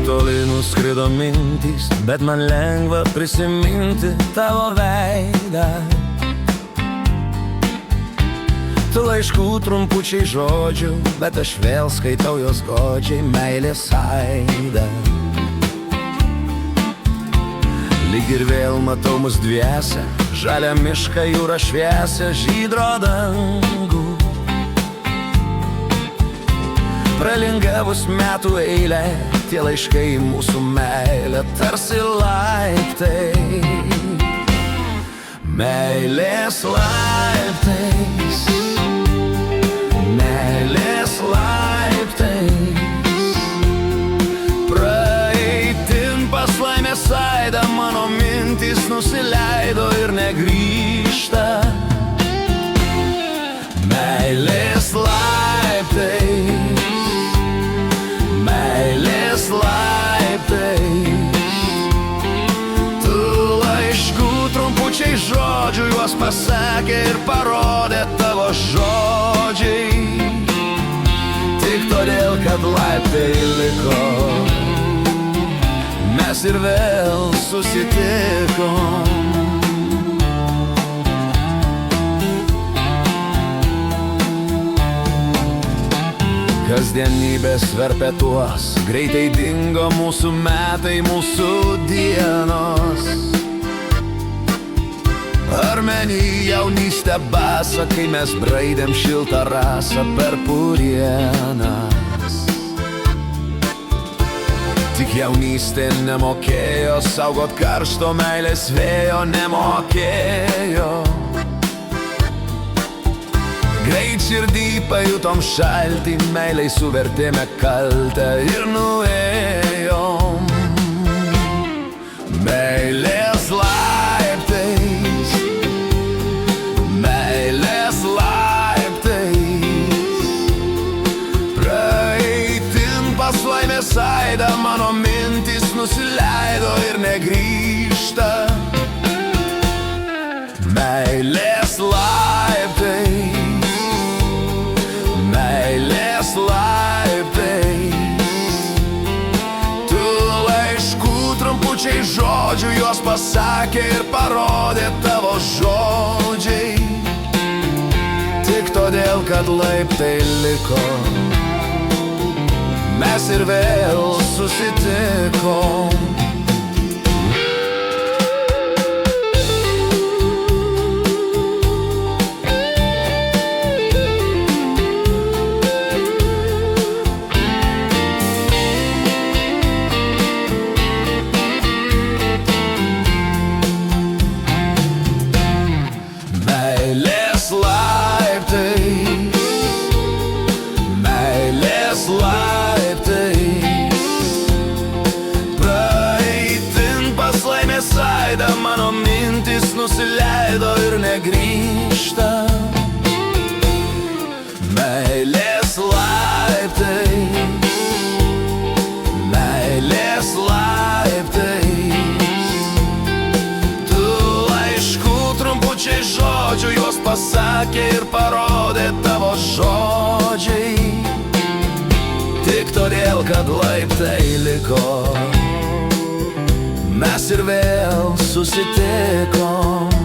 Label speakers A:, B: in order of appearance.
A: toli nuskrido mintys, bet man lengva prisiminti tavo veidą. Tu laiškų trumpučiai žodžių, bet aš vėl skaitau jos godžiai meilės aidą. Lyg ir vėl matau mus dviese, žalią mišką, jūrą šviesę, žydro dangų. Pralingavus metų eilę, tie laiškai mūsų meilė tarsi laiptai. Meilės laiptais, meilės laiptais, praeitin pas laimės aidą, mano mintys nusileido ir negrįžta. Meilės laiptais, meilės laiptais, tu laiškų trumpučiai žodžių, juos pasakė ir parodė tavo žodžiai. Tik todėl, kad laiptai liko, mes ir vėl susitikom. Kasdienybės verpetuos, greitai dingo mūsų metai, mūsų dienos. Ar meni jaunystę basą, kai mes braidėm šiltą rasą per purienas. Tik jaunystė nemokėjo saugot karšto meilės vėjo, nemokėjo. Greit širdį pajutom šaltį, meiliai suvertėme kaltę ir nuėjom. Meilės laiptais, meilės laiptais, praeitin pas laimės aidą, mano mintys nusileido ir negrįžta. Meilės laiptais, meilės laiptais, tu laiškų trumpučiai žodžių, juos pasakė ir parodė tavo žodžiai. Tik todėl, kad laiptai liko, mes ir vėl susitikom. Meilės laiptais, meilės laiptais, praeitin pas laimės aidą, mano mintys nusileido ir negrįžta. Meilės laiptais, meilės laiptais, tu laiškų trumpučiai žodžių, juos pasakė ir parodė tavo žodžiai. Tik todėl, kad laiptai liko, mes ir vėl susitikom.